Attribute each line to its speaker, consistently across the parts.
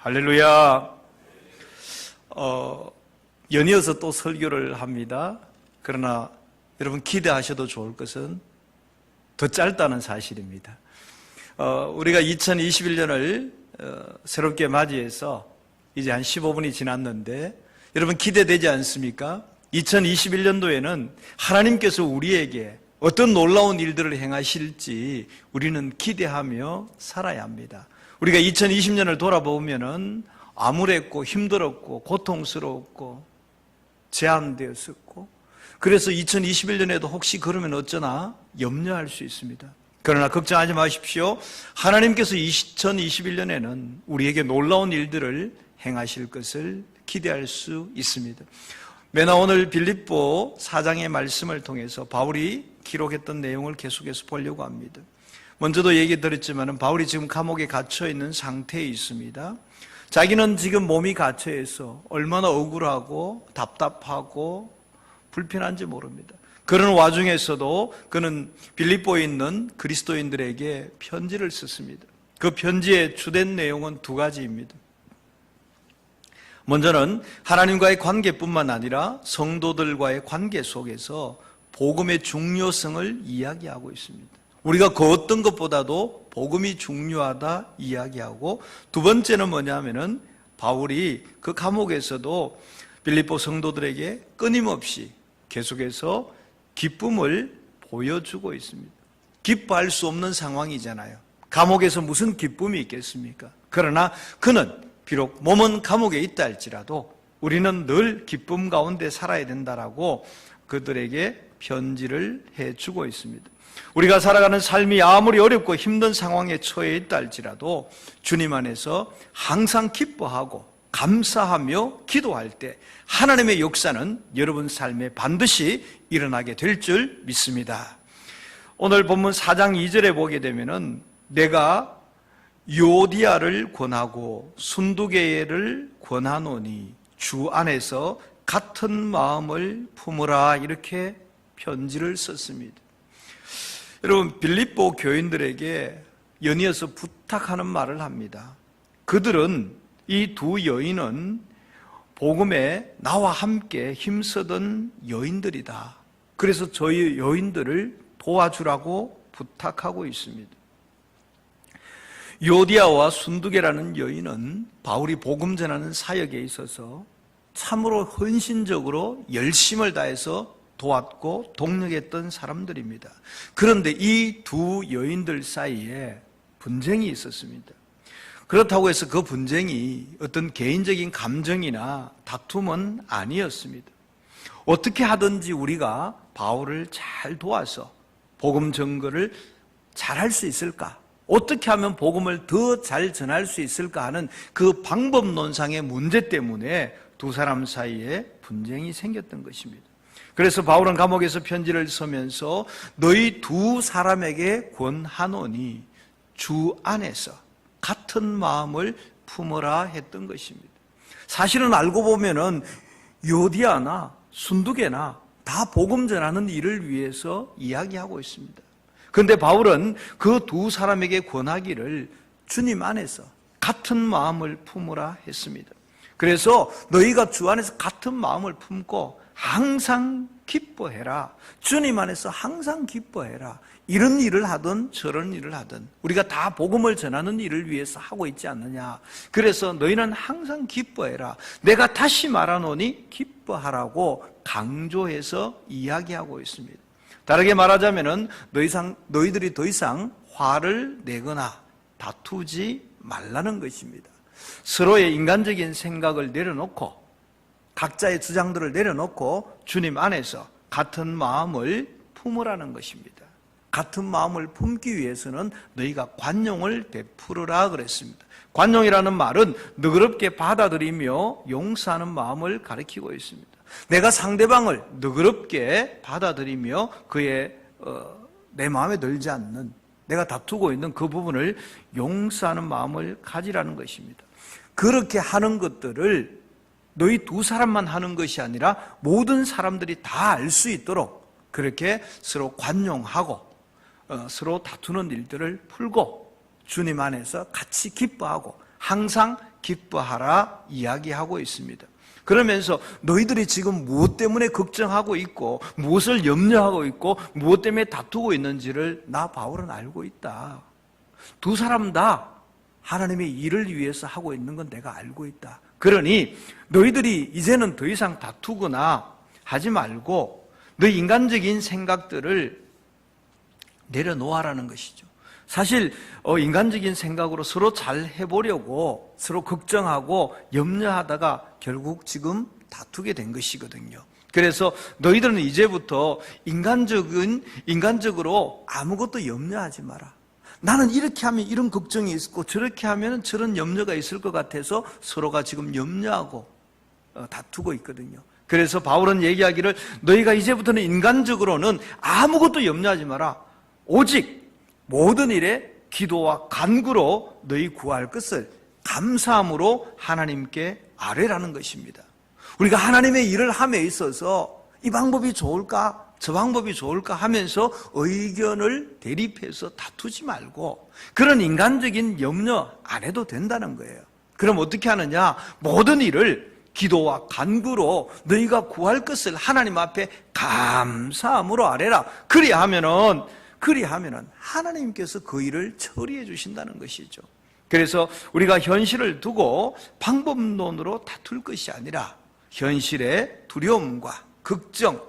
Speaker 1: 할렐루야. 연이어서 또 설교를 합니다. 그러나 여러분 기대하셔도 좋을 것은 더 짧다는 사실입니다. 우리가 2021년을 새롭게 맞이해서 이제 한 15분이 지났는데 여러분 기대되지 않습니까? 2021년도에는 하나님께서 우리에게 어떤 놀라운 일들을 행하실지 우리는 기대하며 살아야 합니다. 우리가 2020년을 돌아보면은 암울했고 힘들었고 고통스러웠고 제한되었었고, 그래서 2021년에도 혹시 그러면 어쩌나 염려할 수 있습니다. 그러나 걱정하지 마십시오. 하나님께서 2021년에는 우리에게 놀라운 일들을 행하실 것을 기대할 수 있습니다. 매나 오늘 빌립보 4장의 말씀을 통해서 바울이 기록했던 내용을 계속해서 보려고 합니다. 먼저도 얘기 드렸지만 바울이 지금 감옥에 갇혀 있는 상태에 있습니다. 자기는 지금 몸이 갇혀 있어 얼마나 억울하고 답답하고 불편한지 모릅니다. 그런 와중에서도 그는 빌립보에 있는 그리스도인들에게 편지를 썼습니다. 그 편지의 주된 내용은 두 가지입니다. 먼저는 하나님과의 관계뿐만 아니라 성도들과의 관계 속에서 복음의 중요성을 이야기하고 있습니다. 우리가 그 어떤 것보다도 복음이 중요하다 이야기하고, 두 번째는 뭐냐면은 바울이 그 감옥에서도 빌립보 성도들에게 끊임없이 계속해서 기쁨을 보여주고 있습니다. 기뻐할 수 없는 상황이잖아요. 감옥에서 무슨 기쁨이 있겠습니까? 그러나 그는 비록 몸은 감옥에 있다 할지라도 우리는 늘 기쁨 가운데 살아야 된다라고 그들에게 편지를 해주고 있습니다. 우리가 살아가는 삶이 아무리 어렵고 힘든 상황에 처해 있다 할지라도 주님 안에서 항상 기뻐하고 감사하며 기도할 때 하나님의 역사는 여러분 삶에 반드시 일어나게 될 줄 믿습니다. 오늘 본문 4장 2절에 보게 되면은 내가 유오디아를 권하고 순두개를 권하노니 주 안에서 같은 마음을 품으라, 이렇게 편지를 썼습니다. 여러분, 빌립보 교인들에게 연이어서 부탁하는 말을 합니다. 그들은, 이 두 여인은 복음에 나와 함께 힘쓰던 여인들이다. 그래서 저희 여인들을 도와주라고 부탁하고 있습니다. 요디아와 순두개라는 여인은 바울이 복음 전하는 사역에 있어서 참으로 헌신적으로 열심을 다해서 도왔고 동력했던 사람들입니다. 그런데 이 두 여인들 사이에 분쟁이 있었습니다. 그렇다고 해서 그 분쟁이 어떤 개인적인 감정이나 다툼은 아니었습니다. 어떻게 하든지 우리가 바울을 잘 도와서 복음 전거를 잘 할 수 있을까? 어떻게 하면 복음을 더 잘 전할 수 있을까 하는 그 방법론상의 문제 때문에 두 사람 사이에 분쟁이 생겼던 것입니다. 그래서 바울은 감옥에서 편지를 쓰면서 너희 두 사람에게 권하노니 주 안에서 같은 마음을 품어라 했던 것입니다. 사실은 알고 보면은 요디아나 순두개나 다 복음 전하는 일을 위해서 이야기하고 있습니다. 그런데 바울은 그 두 사람에게 권하기를 주님 안에서 같은 마음을 품으라 했습니다. 그래서 너희가 주 안에서 같은 마음을 품고 항상 기뻐해라. 주님 안에서 항상 기뻐해라. 이런 일을 하든 저런 일을 하든 우리가 다 복음을 전하는 일을 위해서 하고 있지 않느냐. 그래서 너희는 항상 기뻐해라. 내가 다시 말하노니 기뻐하라고 강조해서 이야기하고 있습니다. 다르게 말하자면은 너희들이 더 이상 화를 내거나 다투지 말라는 것입니다. 서로의 인간적인 생각을 내려놓고 각자의 주장들을 내려놓고 주님 안에서 같은 마음을 품으라는 것입니다. 같은 마음을 품기 위해서는 너희가 관용을 베풀으라 그랬습니다. 관용이라는 말은 너그럽게 받아들이며 용서하는 마음을 가리키고 있습니다. 내가 상대방을 너그럽게 받아들이며 그의 내 마음에 들지 않는, 내가 다투고 있는 그 부분을 용서하는 마음을 가지라는 것입니다. 그렇게 하는 것들을 너희 두 사람만 하는 것이 아니라 모든 사람들이 다 알 수 있도록 그렇게 서로 관용하고 서로 다투는 일들을 풀고 주님 안에서 같이 기뻐하고 항상 기뻐하라 이야기하고 있습니다. 그러면서 너희들이 지금 무엇 때문에 걱정하고 있고 무엇을 염려하고 있고 무엇 때문에 다투고 있는지를 나 바울은 알고 있다. 두 사람 다 하나님의 일을 위해서 하고 있는 건 내가 알고 있다. 그러니 너희들이 이제는 더 이상 다투거나 하지 말고 너희 인간적인 생각들을 내려놓아라는 것이죠. 사실 인간적인 생각으로 서로 잘 해보려고 서로 걱정하고 염려하다가 결국 지금 다투게 된 것이거든요. 그래서 너희들은 이제부터 인간적으로 아무것도 염려하지 마라. 나는 이렇게 하면 이런 걱정이 있고 저렇게 하면 저런 염려가 있을 것 같아서 서로가 지금 염려하고 다투고 있거든요. 그래서 바울은 얘기하기를 너희가 이제부터는 인간적으로는 아무것도 염려하지 마라. 오직 모든 일에 기도와 간구로 너희 구할 것을 감사함으로 하나님께 아뢰라는 것입니다. 우리가 하나님의 일을 함에 있어서 이 방법이 좋을까 저 방법이 좋을까 하면서 의견을 대립해서 다투지 말고 그런 인간적인 염려 안 해도 된다는 거예요. 그럼 어떻게 하느냐? 모든 일을 기도와 간구로 너희가 구할 것을 하나님 앞에 감사함으로 아뢰라. 그리하면은 하나님께서 그 일을 처리해 주신다는 것이죠. 그래서 우리가 현실을 두고 방법론으로 다툴 것이 아니라 현실의 두려움과 걱정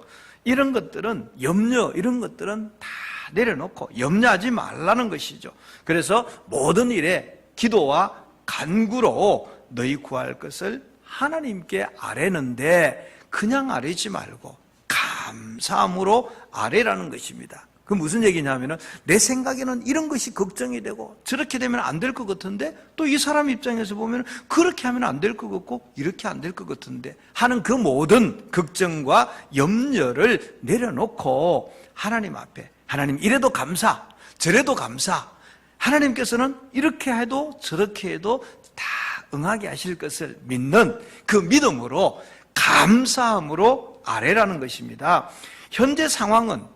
Speaker 1: 이런 것들은 염려 이런 것들은 다 내려놓고 염려하지 말라는 것이죠. 그래서 모든 일에 기도와 간구로 너희 구할 것을 하나님께 아뢰는데 그냥 아뢰지 말고 감사함으로 아뢰라는 것입니다. 그 무슨 얘기냐면은 내 생각에는 이런 것이 걱정이 되고 저렇게 되면 안 될 것 같은데 또 이 사람 입장에서 보면 그렇게 하면 안 될 것 같고 이렇게 안 될 것 같은데 하는 그 모든 걱정과 염려를 내려놓고 하나님 앞에 하나님 이래도 감사 저래도 감사 하나님께서는 이렇게 해도 저렇게 해도 다 응하게 하실 것을 믿는 그 믿음으로 감사함으로 아뢰라는 것입니다. 현재 상황은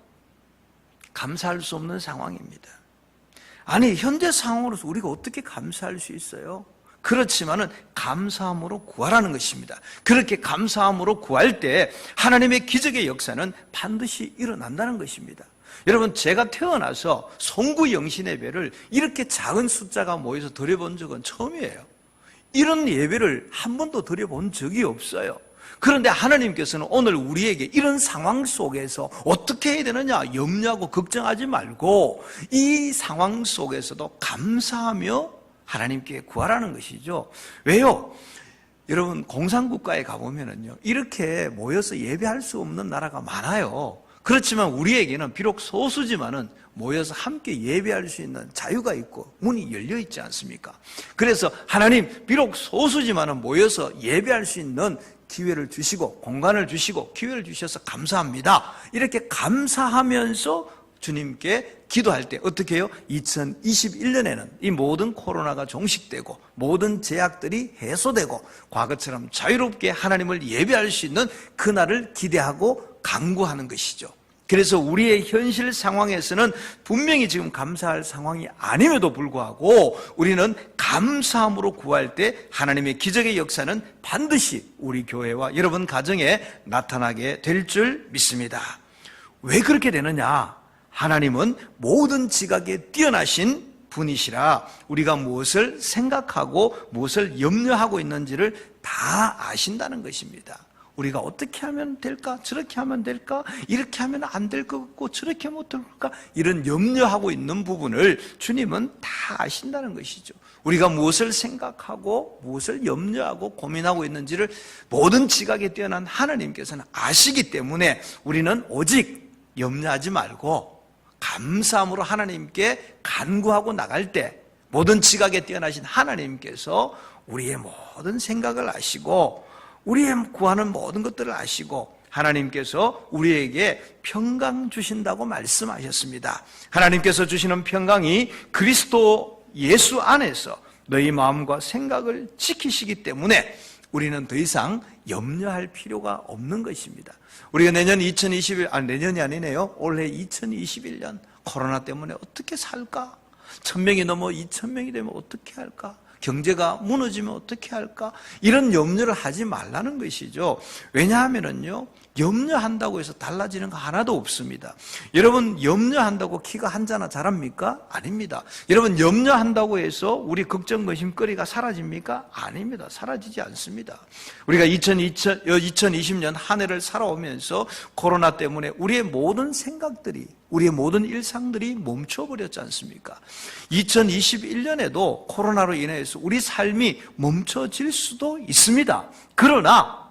Speaker 1: 감사할 수 없는 상황입니다. 아니 현재 상황으로서 우리가 어떻게 감사할 수 있어요? 그렇지만은 감사함으로 구하라는 것입니다. 그렇게 감사함으로 구할 때 하나님의 기적의 역사는 반드시 일어난다는 것입니다. 여러분 제가 태어나서 송구 영신 예배를 이렇게 작은 숫자가 모여서 드려본 적은 처음이에요. 이런 예배를 한 번도 드려본 적이 없어요. 그런데 하나님께서는 오늘 우리에게 이런 상황 속에서 어떻게 해야 되느냐 염려하고 걱정하지 말고 이 상황 속에서도 감사하며 하나님께 구하라는 것이죠. 왜요? 여러분 공산국가에 가보면은요 이렇게 모여서 예배할 수 없는 나라가 많아요. 그렇지만 우리에게는 비록 소수지만은 모여서 함께 예배할 수 있는 자유가 있고 문이 열려 있지 않습니까? 그래서 하나님 비록 소수지만은 모여서 예배할 수 있는 기회를 주시고 공간을 주시고 기회를 주셔서 감사합니다. 이렇게 감사하면서 주님께 기도할 때 어떻게 해요? 2021년에는 이 모든 코로나가 종식되고 모든 제약들이 해소되고 과거처럼 자유롭게 하나님을 예배할 수 있는 그날을 기대하고 간구하는 것이죠. 그래서 우리의 현실 상황에서는 분명히 지금 감사할 상황이 아님에도 불구하고 우리는 감사함으로 구할 때 하나님의 기적의 역사는 반드시 우리 교회와 여러분 가정에 나타나게 될 줄 믿습니다. 왜 그렇게 되느냐? 하나님은 모든 지각에 뛰어나신 분이시라 우리가 무엇을 생각하고 무엇을 염려하고 있는지를 다 아신다는 것입니다. 우리가 어떻게 하면 될까? 저렇게 하면 될까? 이렇게 하면 안 될 것 같고 저렇게 못 될까? 이런 염려하고 있는 부분을 주님은 다 아신다는 것이죠. 우리가 무엇을 생각하고 무엇을 염려하고 고민하고 있는지를 모든 지각에 뛰어난 하나님께서는 아시기 때문에 우리는 오직 염려하지 말고 감사함으로 하나님께 간구하고 나갈 때 모든 지각에 뛰어나신 하나님께서 우리의 모든 생각을 아시고 우리의 구하는 모든 것들을 아시고 하나님께서 우리에게 평강 주신다고 말씀하셨습니다. 하나님께서 주시는 평강이 그리스도 예수 안에서 너희 마음과 생각을 지키시기 때문에 우리는 더 이상 염려할 필요가 없는 것입니다. 우리가 내년이 아니네요. 올해 2021년 코로나 때문에 어떻게 살까? 1000명이 넘어 2000명이 되면 어떻게 할까? 경제가 무너지면 어떻게 할까? 이런 염려를 하지 말라는 것이죠. 왜냐하면요, 염려한다고 해서 달라지는 거 하나도 없습니다. 여러분, 염려한다고 키가 한 자나 자랍니까? 아닙니다. 여러분, 염려한다고 해서 우리 걱정, 근심거리가 사라집니까? 아닙니다. 사라지지 않습니다. 우리가 2020년 한 해를 살아오면서 코로나 때문에 우리의 모든 생각들이, 우리의 모든 일상들이 멈춰버렸지 않습니까? 2021년에도 코로나로 인해서 우리 삶이 멈춰질 수도 있습니다. 그러나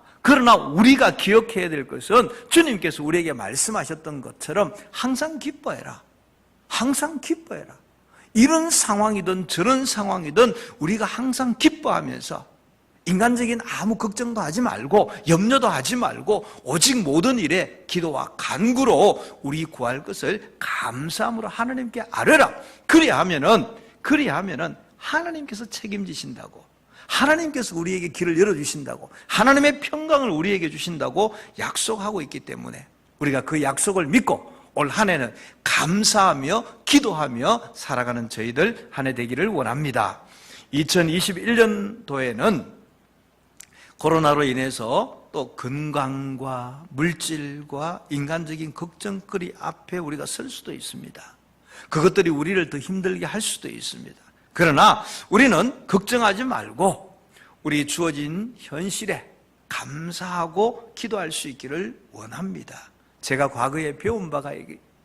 Speaker 1: 우리가 기억해야 될 것은 주님께서 우리에게 말씀하셨던 것처럼 항상 기뻐해라. 항상 기뻐해라. 이런 상황이든 저런 상황이든 우리가 항상 기뻐하면서 인간적인 아무 걱정도 하지 말고 염려도 하지 말고 오직 모든 일에 기도와 간구로 우리 구할 것을 감사함으로 하나님께 아뢰라. 그리하면은 하나님께서 책임지신다고, 하나님께서 우리에게 길을 열어주신다고, 하나님의 평강을 우리에게 주신다고 약속하고 있기 때문에 우리가 그 약속을 믿고 올 한 해는 감사하며 기도하며 살아가는 저희들 한 해 되기를 원합니다. 2021년도에는 코로나로 인해서 또 건강과 물질과 인간적인 걱정거리 앞에 우리가 설 수도 있습니다. 그것들이 우리를 더 힘들게 할 수도 있습니다. 그러나 우리는 걱정하지 말고 우리 주어진 현실에 감사하고 기도할 수 있기를 원합니다. 제가 과거에 배운 바가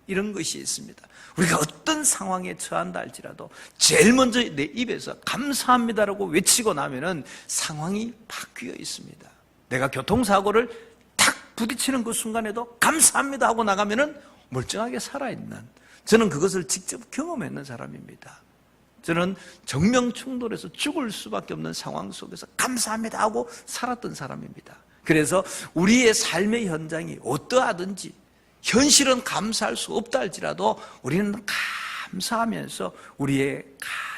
Speaker 1: 이런 것이 있습니다. 우리가 어떤 상황에 처한다 할지라도 제일 먼저 내 입에서 감사합니다라고 외치고 나면은 상황이 바뀌어 있습니다. 내가 교통사고를 탁 부딪히는 그 순간에도 감사합니다 하고 나가면은 멀쩡하게 살아있는, 저는 그것을 직접 경험했는 사람입니다. 저는 정명충돌에서 죽을 수밖에 없는 상황 속에서 감사합니다 하고 살았던 사람입니다. 그래서 우리의 삶의 현장이 어떠하든지 현실은 감사할 수 없다 할지라도 우리는 감사하면서 우리의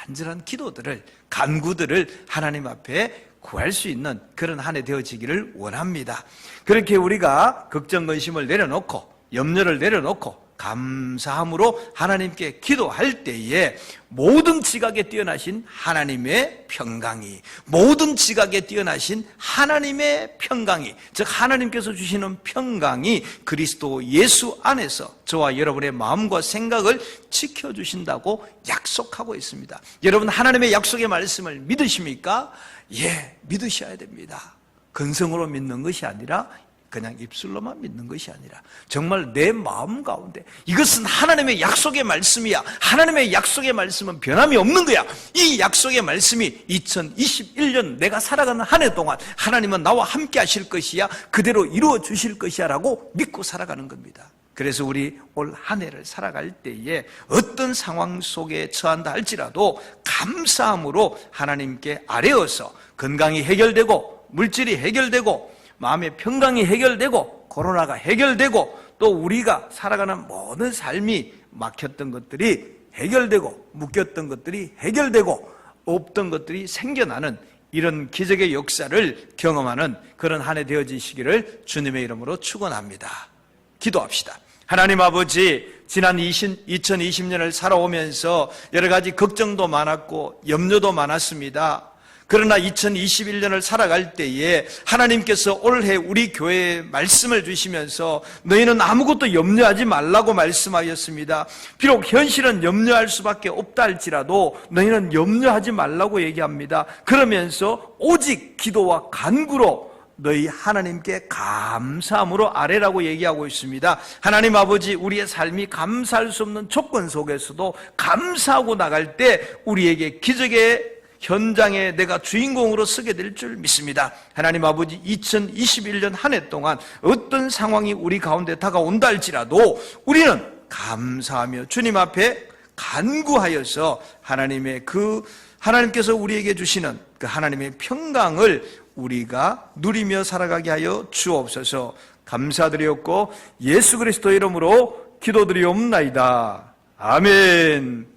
Speaker 1: 간절한 기도들을, 간구들을 하나님 앞에 구할 수 있는 그런 한 해 되어지기를 원합니다. 그렇게 우리가 걱정, 근심을 내려놓고 염려를 내려놓고 감사함으로 하나님께 기도할 때에 모든 지각에 뛰어나신 하나님의 평강이, 모든 지각에 뛰어나신 하나님의 평강이, 즉 하나님께서 주시는 평강이 그리스도 예수 안에서 저와 여러분의 마음과 생각을 지켜주신다고 약속하고 있습니다. 여러분, 하나님의 약속의 말씀을 믿으십니까? 예, 믿으셔야 됩니다. 근성으로 믿는 것이 아니라 그냥 입술로만 믿는 것이 아니라 정말 내 마음 가운데 이것은 하나님의 약속의 말씀이야, 하나님의 약속의 말씀은 변함이 없는 거야, 이 약속의 말씀이 2021년 내가 살아가는 한 해 동안 하나님은 나와 함께 하실 것이야, 그대로 이루어 주실 것이야 라고 믿고 살아가는 겁니다. 그래서 우리 올 한 해를 살아갈 때에 어떤 상황 속에 처한다 할지라도 감사함으로 하나님께 아뢰어서 건강이 해결되고 물질이 해결되고 마음의 평강이 해결되고 코로나가 해결되고 또 우리가 살아가는 모든 삶이 막혔던 것들이 해결되고 묶였던 것들이 해결되고 없던 것들이 생겨나는 이런 기적의 역사를 경험하는 그런 한 해 되어지시기를 주님의 이름으로 축원합니다. 기도합시다. 하나님 아버지, 지난 2020년을 살아오면서 여러 가지 걱정도 많았고 염려도 많았습니다. 그러나 2021년을 살아갈 때에 하나님께서 올해 우리 교회에 말씀을 주시면서 너희는 아무것도 염려하지 말라고 말씀하셨습니다. 비록 현실은 염려할 수밖에 없다 할지라도 너희는 염려하지 말라고 얘기합니다. 그러면서 오직 기도와 간구로 너희 하나님께 감사함으로 아뢰라고 얘기하고 있습니다. 하나님 아버지, 우리의 삶이 감사할 수 없는 조건 속에서도 감사하고 나갈 때 우리에게 기적의 현장에 내가 주인공으로 서게 될 줄 믿습니다. 하나님 아버지, 2021년 한 해 동안 어떤 상황이 우리 가운데 다가온다 할지라도 우리는 감사하며 주님 앞에 간구하여서 하나님께서 우리에게 주시는 그 하나님의 평강을 우리가 누리며 살아가게 하여 주옵소서. 감사드리옵고 예수 그리스도 이름으로 기도드리옵나이다. 아멘.